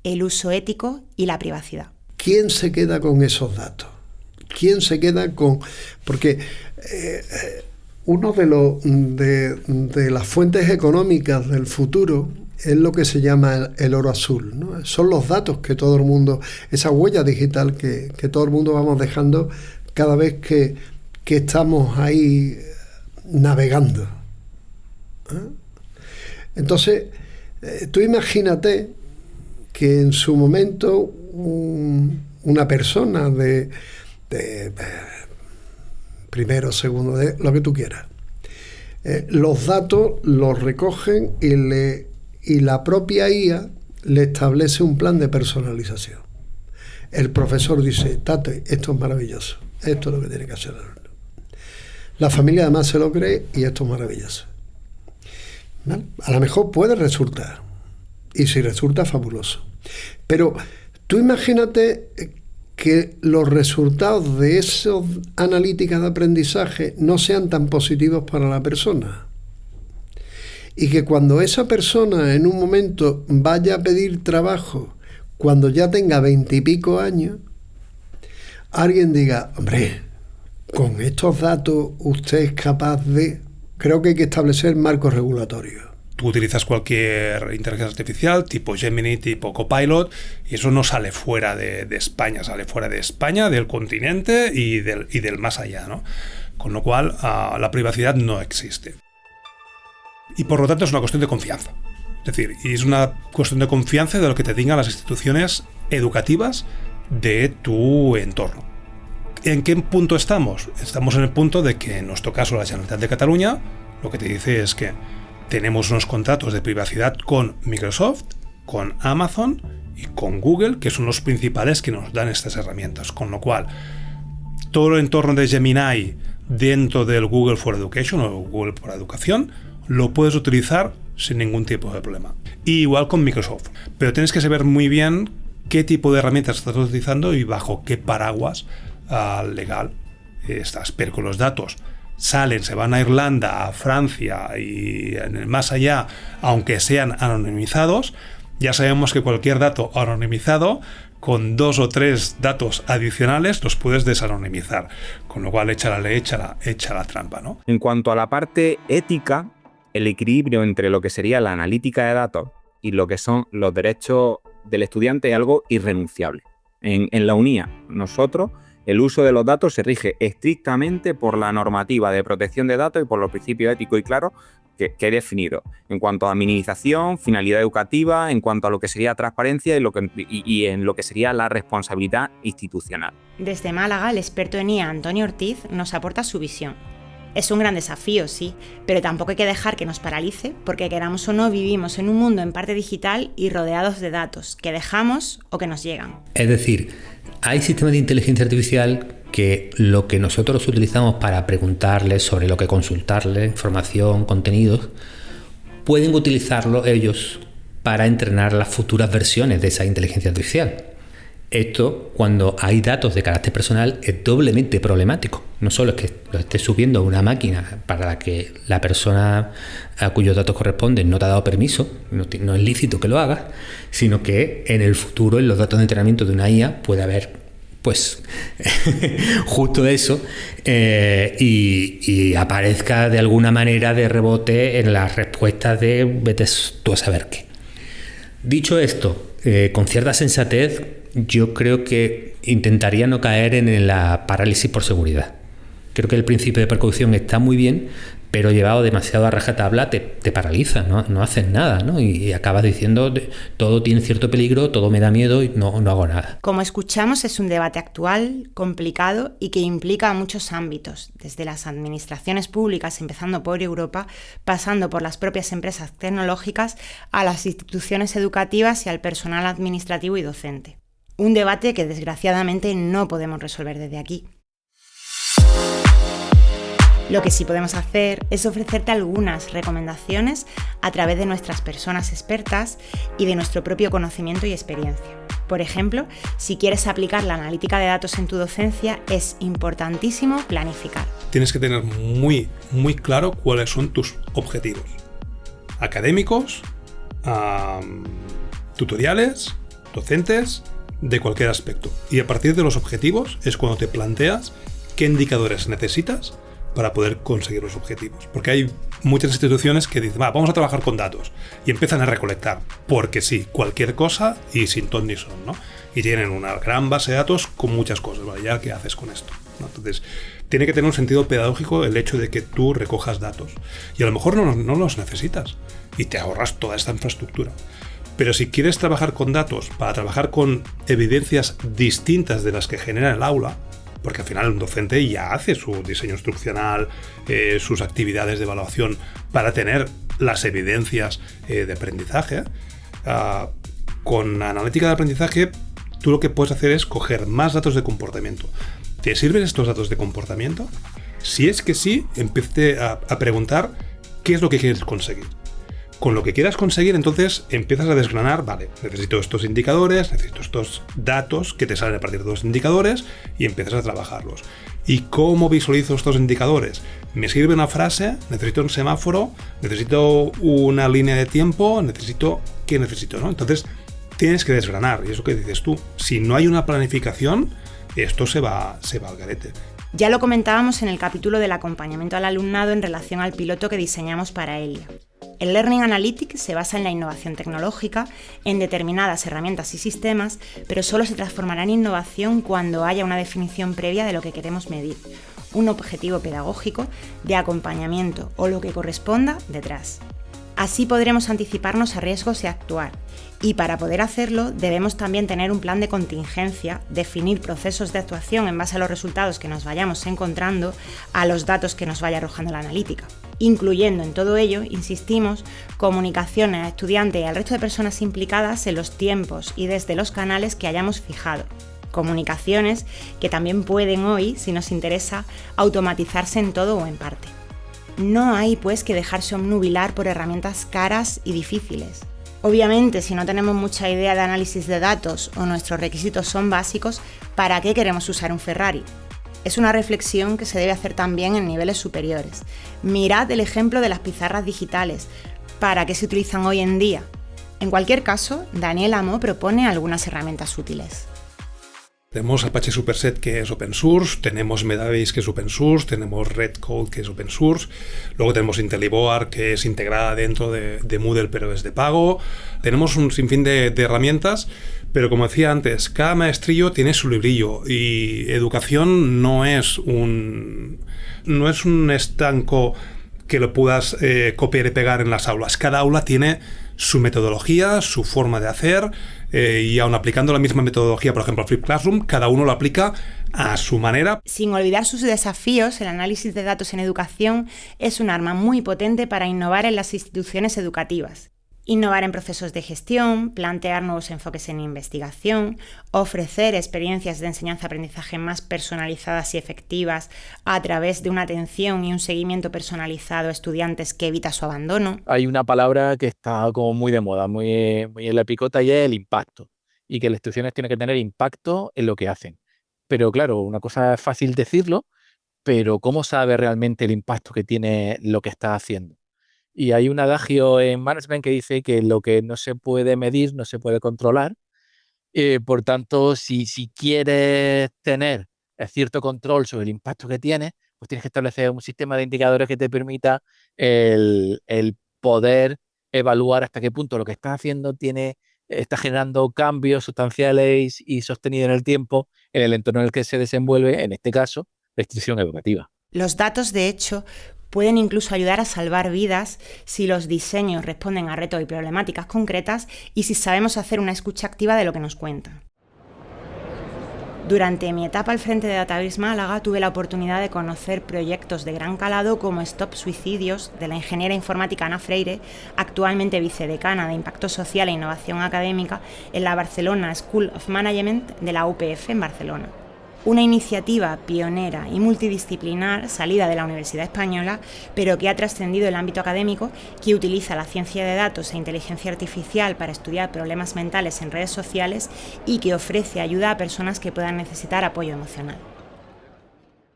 el uso ético y la privacidad. ¿Quién se queda con esos datos? ¿Quién se queda con...? Porque uno de las fuentes económicas del futuro es lo que se llama el oro azul, ¿no? Son los datos que todo el mundo, esa huella digital que todo el mundo vamos dejando cada vez que estamos ahí navegando. ¿Eh? Entonces, tú imagínate que en su momento una persona de primero, segundo, de lo que tú quieras, los datos los recogen y la propia IA le establece un plan de personalización. El profesor dice, Tate, esto es maravilloso, esto es lo que tiene que hacer el alumno. La familia además se lo cree y esto es maravilloso. ¿Vale? A lo mejor puede resultar, y si resulta, fabuloso. Pero tú imagínate que los resultados de esas analíticas de aprendizaje no sean tan positivos para la persona. Y que cuando esa persona en un momento vaya a pedir trabajo, cuando ya tenga 20 y pico años, alguien diga, hombre, con estos datos usted es capaz de... Creo que hay que establecer marcos regulatorios. Tú utilizas cualquier inteligencia artificial, tipo Gemini, tipo Copilot, y eso no sale fuera de España, sale fuera de España, del continente y del más allá, ¿no? Con lo cual, la privacidad no existe. Y por lo tanto es una cuestión de confianza. Es decir, y es una cuestión de confianza de lo que te digan las instituciones educativas de tu entorno. ¿En qué punto estamos? Estamos en el punto de que, en nuestro caso, la Generalitat de Cataluña, lo que te dice es que tenemos unos contratos de privacidad con Microsoft, con Amazon y con Google, que son los principales que nos dan estas herramientas. Con lo cual, todo el entorno de Gemini dentro del Google for Education o Google for Educación lo puedes utilizar sin ningún tipo de problema. Y igual con Microsoft. Pero tienes que saber muy bien qué tipo de herramientas estás utilizando y bajo qué paraguas legal estás. Pero con los datos salen, se van a Irlanda, a Francia y más allá, aunque sean anonimizados, ya sabemos que cualquier dato anonimizado, con 2 o 3 datos adicionales, los puedes desanonimizar. Con lo cual, echa la trampa, ¿no? En cuanto a la parte ética, el equilibrio entre lo que sería la analítica de datos y lo que son los derechos del estudiante es algo irrenunciable. En la UNIA, nosotros, el uso de los datos se rige estrictamente por la normativa de protección de datos y por los principios éticos y claros que he definido. En cuanto a minimización, finalidad educativa, en cuanto a lo que sería transparencia y en lo que sería la responsabilidad institucional. Desde Málaga, el experto en IA, Antonio Ortiz, nos aporta su visión. Es un gran desafío, sí, pero tampoco hay que dejar que nos paralice, porque queramos o no vivimos en un mundo en parte digital y rodeados de datos que dejamos o que nos llegan. Es decir, hay sistemas de inteligencia artificial que lo que nosotros utilizamos para preguntarles sobre lo que consultarles, información, contenidos, pueden utilizarlo ellos para entrenar las futuras versiones de esa inteligencia artificial. Esto, cuando hay datos de carácter personal, es doblemente problemático. No solo es que lo estés subiendo a una máquina para la que la persona a cuyos datos corresponden no te ha dado permiso, no es lícito que lo hagas, sino que en el futuro, en los datos de entrenamiento de una IA, puede haber, pues, justo eso, y aparezca de alguna manera de rebote en las respuestas de vete tú a saber qué. Dicho esto, con cierta sensatez, yo creo que intentaría no caer en la parálisis por seguridad. Creo que el principio de precaución está muy bien, pero llevado demasiado a rajatabla te paraliza, no haces nada, ¿no? Y acabas diciendo todo tiene cierto peligro, todo me da miedo y no hago nada. Como escuchamos, es un debate actual, complicado y que implica a muchos ámbitos, desde las administraciones públicas, empezando por Europa, pasando por las propias empresas tecnológicas, a las instituciones educativas y al personal administrativo y docente. Un debate que desgraciadamente no podemos resolver desde aquí. Lo que sí podemos hacer es ofrecerte algunas recomendaciones a través de nuestras personas expertas y de nuestro propio conocimiento y experiencia. Por ejemplo, si quieres aplicar la analítica de datos en tu docencia, es importantísimo planificar. Tienes que tener muy, muy claro cuáles son tus objetivos académicos, tutoriales, docentes, de cualquier aspecto. Y a partir de los objetivos es cuando te planteas qué indicadores necesitas para poder conseguir los objetivos. Porque hay muchas instituciones que dicen, vamos a trabajar con datos, y empiezan a recolectar, porque sí, cualquier cosa y sin ton ni son, ¿no? Y tienen una gran base de datos con muchas cosas, ¿vale? ¿Ya qué haces con esto? ¿No? Entonces, tiene que tener un sentido pedagógico el hecho de que tú recojas datos. Y a lo mejor no los necesitas y te ahorras toda esta infraestructura. Pero si quieres trabajar con datos para trabajar con evidencias distintas de las que genera el aula, porque al final un docente ya hace su diseño instruccional, sus actividades de evaluación para tener las evidencias de aprendizaje. Con analítica de aprendizaje, tú lo que puedes hacer es coger más datos de comportamiento. ¿Te sirven estos datos de comportamiento? Si es que sí, empiece a preguntar qué es lo que quieres conseguir. Con lo que quieras conseguir, entonces empiezas a desgranar, vale, necesito estos indicadores, necesito estos datos que te salen a partir de los indicadores y empiezas a trabajarlos. ¿Y cómo visualizo estos indicadores? ¿Me sirve una frase? ¿Necesito un semáforo? ¿Necesito una línea de tiempo? ¿Qué necesito? ¿No? Entonces tienes que desgranar, y es lo que dices tú. Si no hay una planificación, esto se va al garete. Ya lo comentábamos en el capítulo del acompañamiento al alumnado en relación al piloto que diseñamos para Elia. El Learning Analytics se basa en la innovación tecnológica, en determinadas herramientas y sistemas, pero solo se transformará en innovación cuando haya una definición previa de lo que queremos medir, un objetivo pedagógico de acompañamiento o lo que corresponda detrás. Así podremos anticiparnos a riesgos y actuar. Y para poder hacerlo debemos también tener un plan de contingencia, definir procesos de actuación en base a los resultados que nos vayamos encontrando, a los datos que nos vaya arrojando la analítica. Incluyendo en todo ello, insistimos, comunicaciones a estudiantes y al resto de personas implicadas en los tiempos y desde los canales que hayamos fijado. Comunicaciones que también pueden hoy, si nos interesa, automatizarse en todo o en parte. No hay pues que dejarse obnubilar por herramientas caras y difíciles. Obviamente, si no tenemos mucha idea de análisis de datos o nuestros requisitos son básicos, ¿para qué queremos usar un Ferrari? Es una reflexión que se debe hacer también en niveles superiores. Mirad el ejemplo de las pizarras digitales. ¿Para qué se utilizan hoy en día? En cualquier caso, Daniel Amo propone algunas herramientas útiles. Tenemos Apache Superset, que es open source, tenemos Medabase, que es open source, tenemos Redcode, que es open source, luego tenemos IntelliBoard, que es integrada dentro de Moodle, pero es de pago. Tenemos un sinfín de herramientas, pero como decía antes, cada maestrillo tiene su librillo y educación no es un estanco que lo puedas copiar y pegar en las aulas. Cada aula tiene su metodología, su forma de hacer, y aun aplicando la misma metodología, por ejemplo, Flip Classroom, cada uno lo aplica a su manera. Sin olvidar sus desafíos, el análisis de datos en educación es un arma muy potente para innovar en las instituciones educativas. Innovar en procesos de gestión, plantear nuevos enfoques en investigación, ofrecer experiencias de enseñanza-aprendizaje más personalizadas y efectivas a través de una atención y un seguimiento personalizado a estudiantes que evita su abandono. Hay una palabra que está como muy de moda, muy en la picota, y es el impacto. Y que las instituciones tienen que tener impacto en lo que hacen. Pero claro, una cosa es fácil decirlo, pero ¿cómo sabe realmente el impacto que tiene lo que está haciendo? Y hay un adagio en management que dice que lo que no se puede medir no se puede controlar. Por tanto, si quieres tener cierto control sobre el impacto que tiene, pues tienes que establecer un sistema de indicadores que te permita el poder evaluar hasta qué punto lo que estás haciendo está generando cambios sustanciales y sostenidos en el tiempo en el entorno en el que se desenvuelve, en este caso, la institución educativa. Los datos, de hecho, pueden incluso ayudar a salvar vidas si los diseños responden a retos y problemáticas concretas y si sabemos hacer una escucha activa de lo que nos cuentan. Durante mi etapa al frente de Database Málaga tuve la oportunidad de conocer proyectos de gran calado como Stop Suicidios, de la ingeniera informática Ana Freire, actualmente vicedecana de Impacto Social e Innovación Académica en la Barcelona School of Management de la UPF en Barcelona. Una iniciativa pionera y multidisciplinar salida de la Universidad Española, pero que ha trascendido el ámbito académico, que utiliza la ciencia de datos e inteligencia artificial para estudiar problemas mentales en redes sociales y que ofrece ayuda a personas que puedan necesitar apoyo emocional.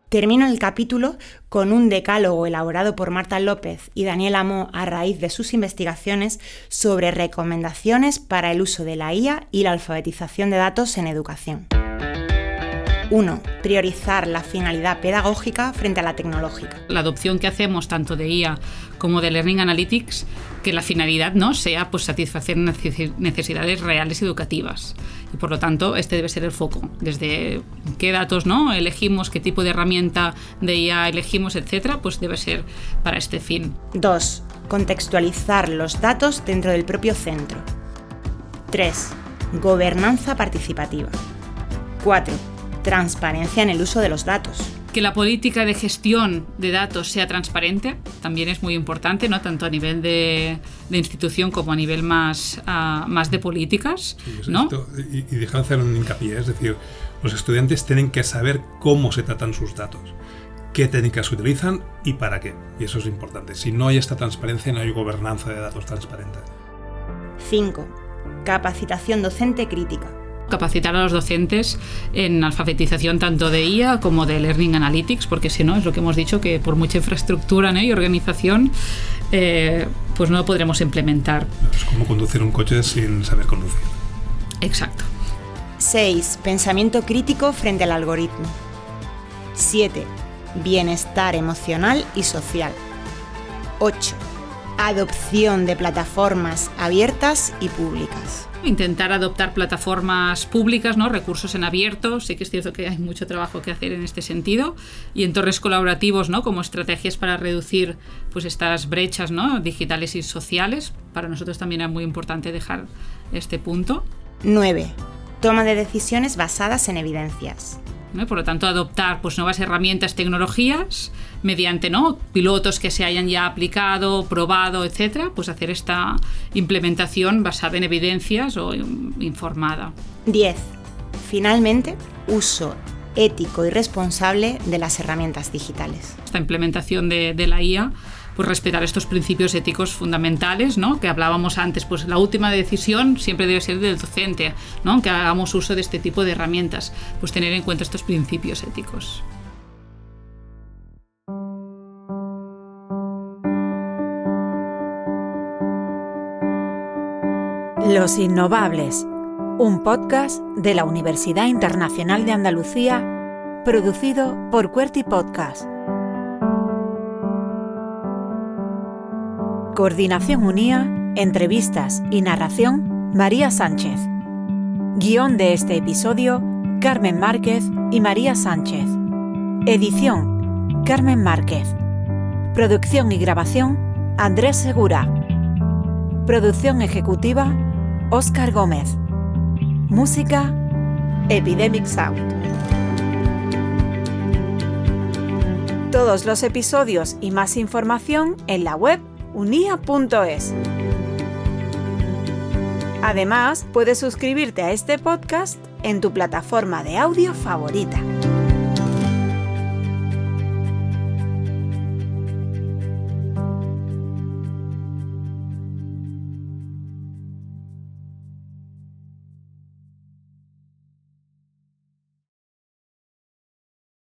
Termino el capítulo con un decálogo elaborado por Marta López y Daniel Amó a raíz de sus investigaciones sobre recomendaciones para el uso de la IA y la alfabetización de datos en educación. 1. Priorizar la finalidad pedagógica frente a la tecnológica. La adopción que hacemos tanto de IA como de Learning Analytics, que la finalidad no sea pues, satisfacer necesidades reales educativas. Y por lo tanto, este debe ser el foco. Desde qué datos ¿no? elegimos, qué tipo de herramienta de IA elegimos, etcétera, pues debe ser para este fin. 2. Contextualizar los datos dentro del propio centro. 3. Gobernanza participativa. 4. Transparencia en el uso de los datos. Que la política de gestión de datos sea transparente también es muy importante, ¿no? Tanto a nivel de institución como a nivel más de políticas. Sí, ¿no? Y dejar de hacer un hincapié, es decir, los estudiantes tienen que saber cómo se tratan sus datos, qué técnicas utilizan y para qué. Y eso es importante. Si no hay esta transparencia, no hay gobernanza de datos transparente. 5. Capacitación docente crítica. Capacitar a los docentes en alfabetización tanto de IA como de Learning Analytics, porque si no, es lo que hemos dicho, que por mucha infraestructura, ¿no? y organización, pues no lo podremos implementar. Es como conducir un coche sin saber conducir. Exacto. 6. Pensamiento crítico frente al algoritmo. 7. Bienestar emocional y social. 8. Adopción de plataformas abiertas y públicas. Intentar adoptar plataformas públicas, ¿no? Recursos en abierto. Sí que es cierto que hay mucho trabajo que hacer en este sentido. Y entornos colaborativos, ¿no? Como estrategias para reducir pues, estas brechas, ¿no? digitales y sociales. Para nosotros también es muy importante dejar este punto. 9. Toma de decisiones basadas en evidencias. ¿no? Por lo tanto, adoptar pues, nuevas herramientas, tecnologías, mediante ¿no? pilotos que se hayan ya aplicado, probado, etcétera, pues hacer esta implementación basada en evidencias o informada. 10. Finalmente, uso ético y responsable de las herramientas digitales. Esta implementación de la IA, pues respetar estos principios éticos fundamentales, ¿no? Que hablábamos antes, pues la última decisión siempre debe ser del docente, ¿no? Aunque hagamos uso de este tipo de herramientas, pues tener en cuenta estos principios éticos. Los Innovables, un podcast de la Universidad Internacional de Andalucía, producido por QWERTY Podcast. Coordinación UNIA, entrevistas y narración, María Sánchez. Guión de este episodio, Carmen Márquez y María Sánchez. Edición, Carmen Márquez. Producción y grabación, Andrés Segura. Producción ejecutiva, Óscar Gómez. Música, Epidemic Sound. Todos los episodios y más información en la web unia.es. Además, puedes suscribirte a este podcast en tu plataforma de audio favorita.